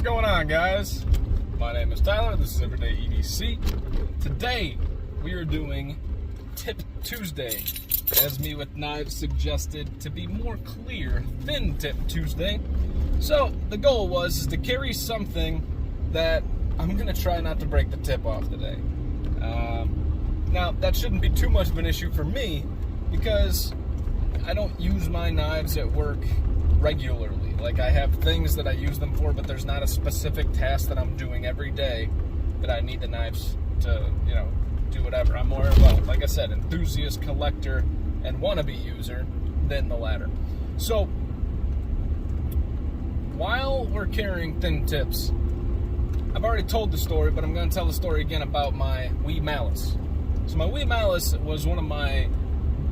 going on, guys? My name is Tyler. This is Everyday EDC. Today we are doing Tip Tuesday, as Me With Knives suggested to be more clear, Thin Tip Tuesday. So the goal was to carry something that I'm gonna try not to break the tip off today. Now that shouldn't be too much of an issue for me because I don't use my knives at work regularly. Like, I have things that I use them for, but there's not a specific task that I'm doing every day that I need the knives to, do whatever. I'm more, like I said, enthusiast, collector, and wannabe user than the latter. So, while we're carrying thin tips, I've already told the story, but I'm going to tell the story again about my wee malice. So my wee malice was one of my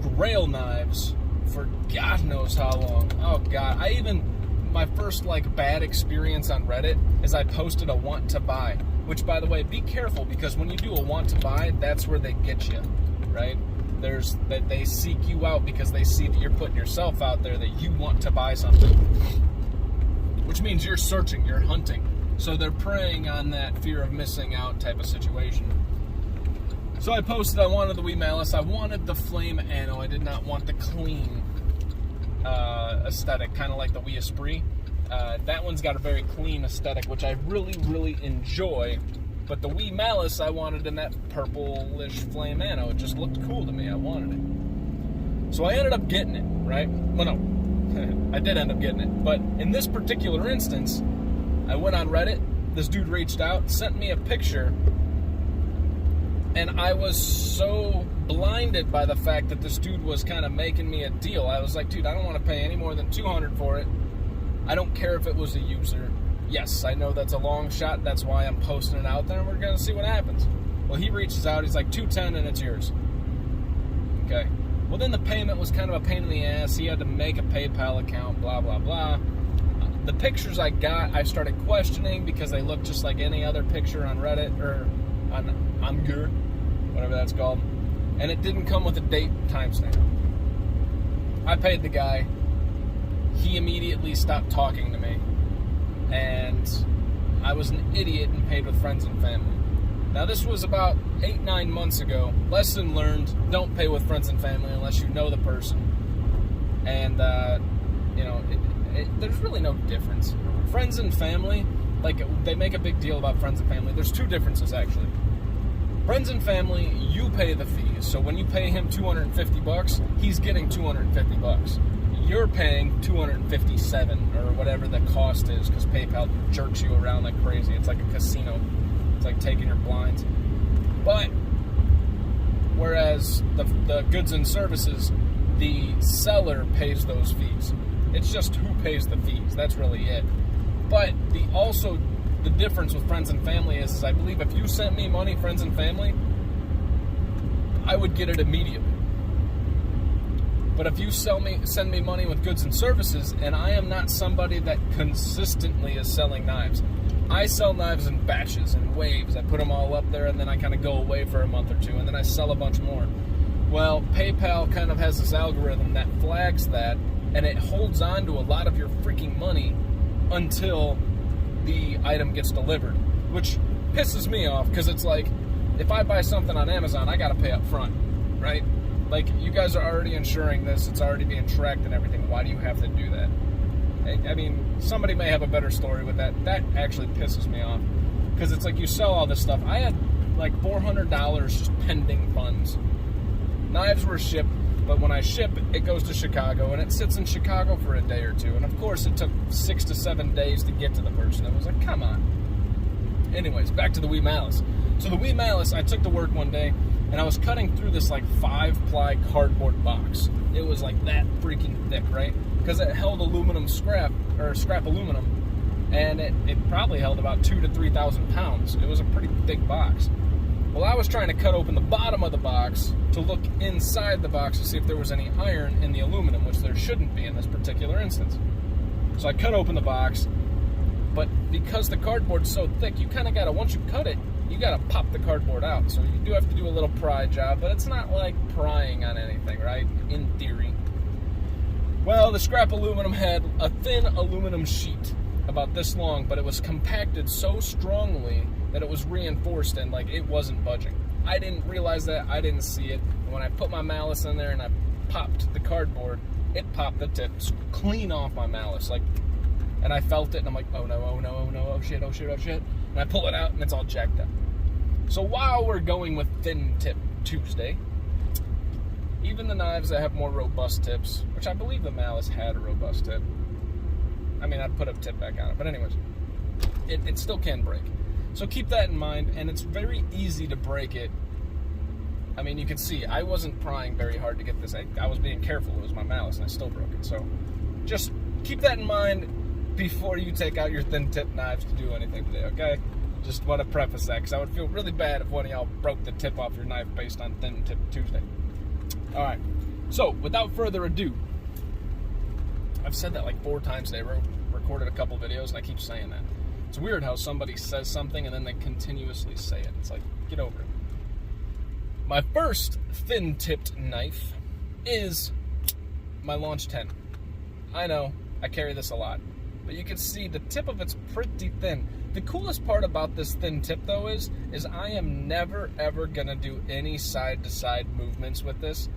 grail knives for God knows how long. Oh God, my first bad experience on Reddit is I posted a want to buy, which, by the way, be careful, because when you do a want to buy, that's where they get you, right? They seek you out because they see that you're putting yourself out there, that you want to buy something, which means you're searching, you're hunting. So they're preying on that fear of missing out type of situation. So I posted I wanted the wee malice. I wanted the flame anno. I did not want the clean aesthetic, kind of like the wee esprit. That one's got a very clean aesthetic, which I really, really enjoy. But the wee malice, I wanted in that purplish flame anno. It just looked cool to me. I wanted it. So I ended up getting it, right? Well, no. I did end up getting it. But in this particular instance, I went on Reddit. This dude reached out, sent me a picture, and I was so blinded by the fact that this dude was kind of making me a deal. I was like, dude, I don't want to pay any more than $200 for it. I don't care if it was a user. Yes, I know that's a long shot. That's why I'm posting it out there, and we're going to see what happens. Well, he reaches out. He's like, $210, and it's yours. Okay. Well, then the payment was kind of a pain in the ass. He had to make a PayPal account, blah, blah, blah. The pictures I got, I started questioning because they looked just like any other picture on Reddit or on Amgur, whatever that's called, and it didn't come with a date timestamp. I paid the guy. He immediately stopped talking to me, and I was an idiot and paid with friends and family. Now, this was about 8-9 months ago. Lesson learned: don't pay with friends and family unless you know the person. And there's really no difference. Friends and family, they make a big deal about friends and family. There's two differences, actually. Friends and family, you pay the fees. So when you pay him $250, he's getting $250. You're paying $257 or whatever the cost is, because PayPal jerks you around like crazy. It's like a casino. It's like taking your blinds. But whereas the goods and services, the seller pays those fees. It's just who pays the fees. That's really it. But the difference with friends and family is I believe if you sent me money, friends and family, I would get it immediately. But if you send me money with goods and services, and I am not somebody that consistently is selling knives. I sell knives in batches and waves. I put them all up there, and then I kind of go away for a month or two, and then I sell a bunch more. Well, PayPal kind of has this algorithm that flags that, and it holds on to a lot of your freaking money until the item gets delivered, which pisses me off, because it's like, if I buy something on Amazon, I gotta pay up front, right? Like, you guys are already insuring this, it's already being tracked and everything. Why do you have to do that? I mean, somebody may have a better story with that. That actually pisses me off, because it's like, you sell all this stuff. I had like $400 just pending funds. Knives were shipped, but when I ship, it goes to Chicago, and it sits in Chicago for a day or two. And of course, it took 6 to 7 days to get to the person. It was like, come on. Anyways, back to the wee malice. So the wee malice, I took to work one day, and I was cutting through this 5-ply cardboard box. It was like that freaking thick, right? Because it held aluminum scrap aluminum, and it probably held about 2,000 to 3,000 pounds. It was a pretty big box. Well, I was trying to cut open the bottom of the box to look inside the box to see if there was any iron in the aluminum, which there shouldn't be in this particular instance. So I cut open the box, but because the cardboard's so thick, you kind of got to, once you cut it, you got to pop the cardboard out. So you do have to do a little pry job, but it's not like prying on anything, right? In theory. Well, the scrap aluminum had a thin aluminum sheet about this long, but it was compacted so strongly that it was reinforced and like it wasn't budging. I didn't realize that. I didn't see it. And when I put my malice in there and I popped the cardboard, it popped the tips clean off my malice. Like, and I felt it, and I'm like, oh no, oh no, oh no, oh shit, oh shit, oh shit. And I pull it out, and it's all jacked up. So while we're going with Thin Tip Tuesday, even the knives that have more robust tips, which I believe the malice had a robust tip. I mean, I'd put a tip back on it, but anyways, it still can break. So keep that in mind, and it's very easy to break it. I mean, you can see, I wasn't prying very hard to get this. I was being careful. It was my malice, and I still broke it. So just keep that in mind before you take out your thin tip knives to do anything today, okay? Just want to preface that, because I would feel really bad if one of y'all broke the tip off your knife based on Thin Tip Tuesday. All right, so without further ado, I've said that like 4 times today. Recorded a couple videos, and I keep saying that. It's weird how somebody says something and then they continuously say it. It's like, get over it. My first thin-tipped knife is my Launch 10. I know, I carry this a lot, but you can see the tip of it's pretty thin. The coolest part about this thin tip, though, is I am never, ever going to do any side-to-side movements with this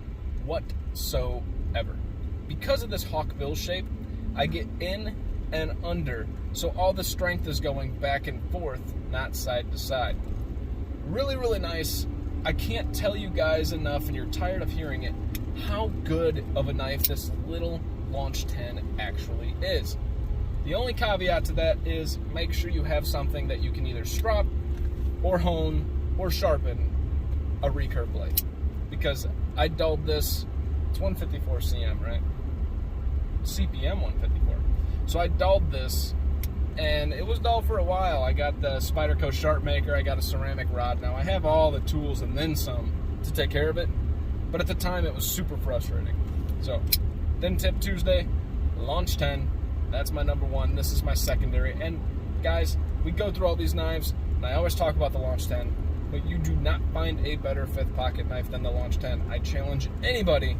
whatsoever. Because of this hawkbill shape, I get in and under, so all the strength is going back and forth, not side to side. Really, really nice. I can't tell you guys enough, and you're tired of hearing it, how good of a knife this little Launch 10 actually is. The only caveat to that is make sure you have something that you can either strop or hone or sharpen a recurve blade. Because I dulled this, it's 154 CM, right? CPM 154. So I dulled this, and it was dull for a while. I got the Spyderco Sharp Maker, I got a ceramic rod. Now I have all the tools and then some to take care of it, but at the time it was super frustrating. So, Thin Tip Tuesday, Launch 10, that's my number one. This is my secondary. And guys, we go through all these knives, and I always talk about the Launch 10, but you do not find a better fifth pocket knife than the Launch 10. I challenge anybody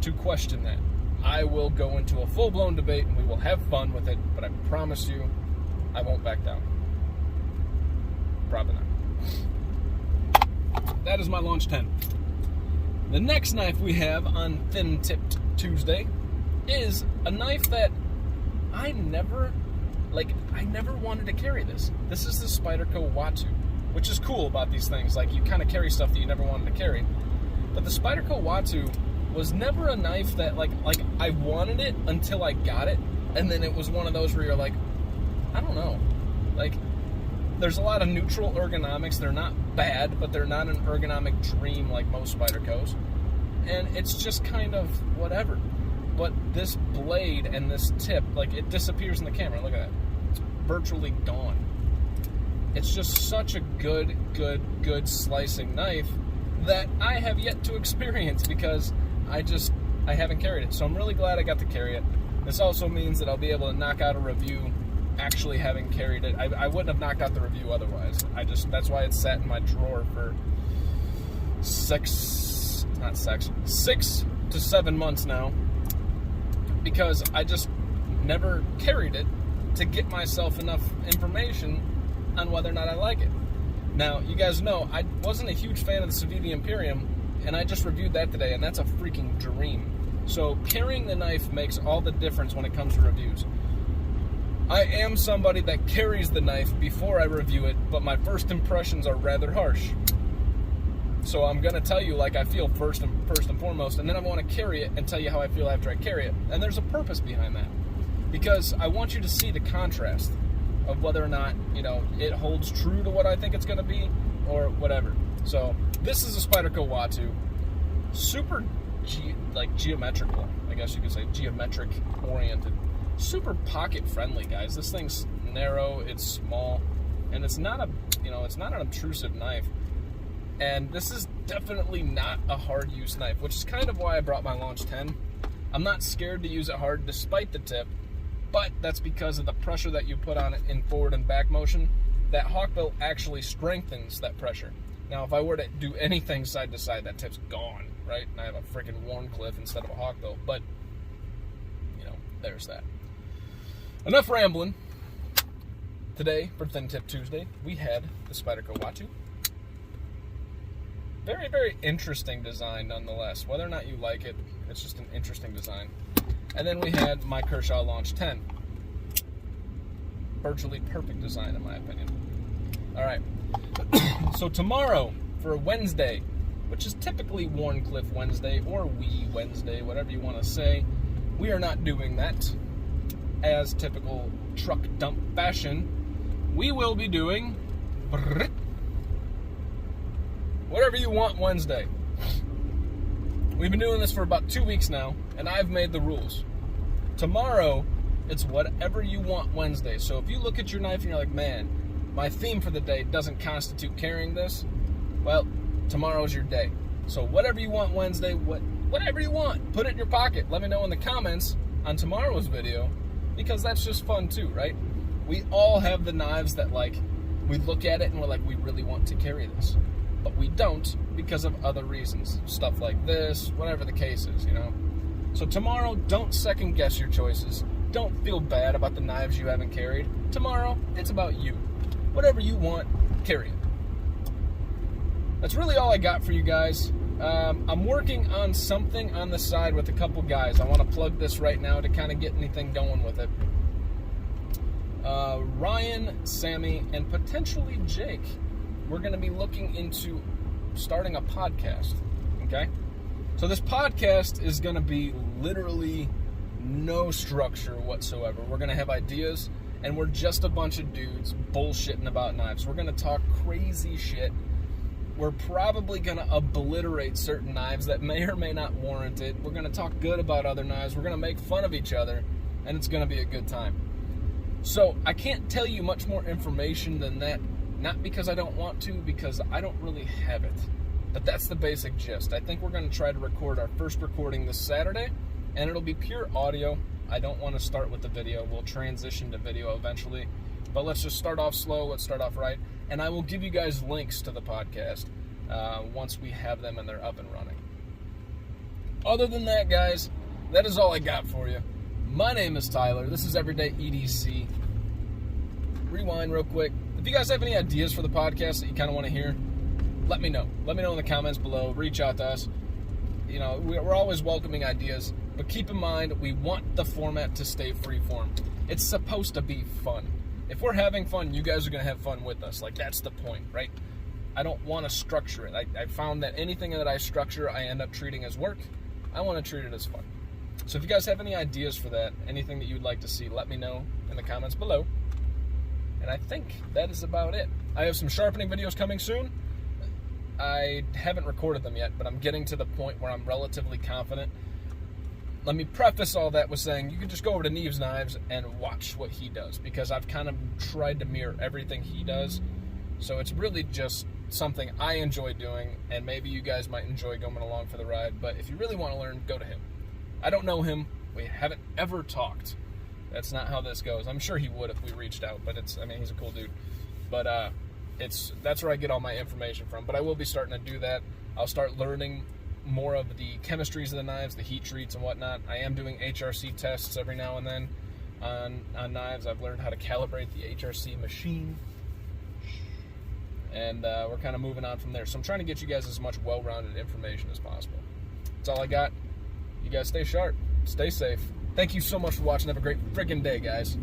to question that. I will go into a full-blown debate, and we will have fun with it, but I promise you, I won't back down. Probably not. That is my Launch 10. The next knife we have on Thin Tipped Tuesday is a knife that I never wanted to carry this. This is the Spyderco Watu, which is cool about these things. Like, you kind of carry stuff that you never wanted to carry. But the Spyderco Watu was never a knife that, like I wanted it until I got it, and then it was one of those where you're like, I don't know. Like, there's a lot of neutral ergonomics. They're not bad, but they're not an ergonomic dream like most Spydercos. And it's just kind of whatever. But this blade and this tip, like, it disappears in the camera. Look at that. It's virtually gone. It's just such a good slicing knife that I have yet to experience because I haven't carried it. So I'm really glad I got to carry it. This also means that I'll be able to knock out a review actually having carried it. I wouldn't have knocked out the review otherwise. That's why it's sat in my drawer for 6 to 7 months now, because I just never carried it to get myself enough information on whether or not I like it. Now, you guys know, I wasn't a huge fan of the Civivi Imperium, and I just reviewed that today, and that's a freaking dream. So carrying the knife makes all the difference when it comes to reviews. I am somebody that carries the knife before I review it, but my first impressions are rather harsh. So I'm going to tell you like I feel first and foremost, and then I want to carry it and tell you how I feel after I carry it. And there's a purpose behind that, because I want you to see the contrast of whether or not, you know, it holds true to what I think it's going to be or whatever. So this is a Spyderco Watu, super geometrical, I guess you could say, geometric oriented, super pocket friendly, guys. This thing's narrow, it's small, and it's not an obtrusive knife. And this is definitely not a hard use knife, which is kind of why I brought my Launch 10. I'm not scared to use it hard despite the tip, but that's because of the pressure that you put on it in forward and back motion. That hawkbill actually strengthens that pressure. Now, if I were to do anything side to side, that tip's gone, right? And I have a freaking Warncliffe instead of a hawkbill, but, you know, there's that. Enough rambling. Today, for Thin Tip Tuesday, we had the Spyderco Watu. Very, very interesting design nonetheless. Whether or not you like it, it's just an interesting design. And then we had my Kershaw Launch 10. Virtually perfect design in my opinion. Alright, so tomorrow, for Wednesday, which is typically Warncliffe Wednesday or Wee Wednesday, whatever you want to say, we are not doing that. As typical truck dump fashion, we will be doing whatever you want Wednesday. We've been doing this for about 2 weeks now, and I've made the rules. Tomorrow, it's whatever you want Wednesday. So if you look at your knife and you're like, man, my theme for the day doesn't constitute carrying this, well, tomorrow's your day. So whatever you want Wednesday, whatever you want, put it in your pocket. Let me know in the comments on tomorrow's video, because that's just fun too, right? We all have the knives that, like, we look at it and we're like, we really want to carry this, but we don't because of other reasons. Stuff like this, whatever the case is, you know? So tomorrow, don't second guess your choices. Don't feel bad about the knives you haven't carried. Tomorrow, it's about you. Whatever you want, carry it. That's really all I got for you guys. I'm working on something on the side with a couple guys. I want to plug this right now to kind of get anything going with it. Ryan, Sammy, and potentially Jake, we're going to be looking into starting a podcast, okay? So this podcast is going to be literally no structure whatsoever. We're going to have ideas, and we're just a bunch of dudes bullshitting about knives. We're going to talk crazy shit. We're probably going to obliterate certain knives that may or may not warrant it. We're going to talk good about other knives. We're going to make fun of each other, and it's going to be a good time. So I can't tell you much more information than that, not because I don't want to, because I don't really have it. But that's the basic gist. I think we're going to try to record our first recording this Saturday, and it'll be pure audio. I don't want to start with the video. We'll transition to video eventually. But let's just start off slow. Let's start off right. And I will give you guys links to the podcast once we have them and they're up and running. Other than that, guys, that is all I got for you. My name is Tyler. This is Everyday EDC. Rewind real quick. If you guys have any ideas for the podcast that you kind of want to hear, let me know. Let me know in the comments below. Reach out to us. You know, we're always welcoming ideas. But keep in mind, we want the format to stay freeform. It's supposed to be fun. If we're having fun, you guys are going to have fun with us. Like, that's the point, right? I don't want to structure it. I found that anything that I structure, I end up treating as work. I want to treat it as fun. So if you guys have any ideas for that, anything that you'd like to see, let me know in the comments below. And I think that is about it. I have some sharpening videos coming soon. I haven't recorded them yet, but I'm getting to the point where I'm relatively confident. Let me preface all that with saying you can just go over to Neve's Knives and watch what he does, because I've kind of tried to mirror everything he does. So it's really just something I enjoy doing, and maybe you guys might enjoy going along for the ride. But if you really want to learn, go to him. I don't know him. We haven't ever talked. That's not how this goes. I'm sure he would if we reached out, but he's a cool dude. But that's where I get all my information from. But I will be starting to do that. I'll start learning more of the chemistries of the knives, the heat treats and whatnot. I am doing HRC tests every now and then on knives. I've learned how to calibrate the HRC machine, and we're kind of moving on from there. So I'm trying to get you guys as much well-rounded information as possible. That's all I got. You guys stay sharp, stay safe. Thank you so much for watching. Have a great friggin' day, guys.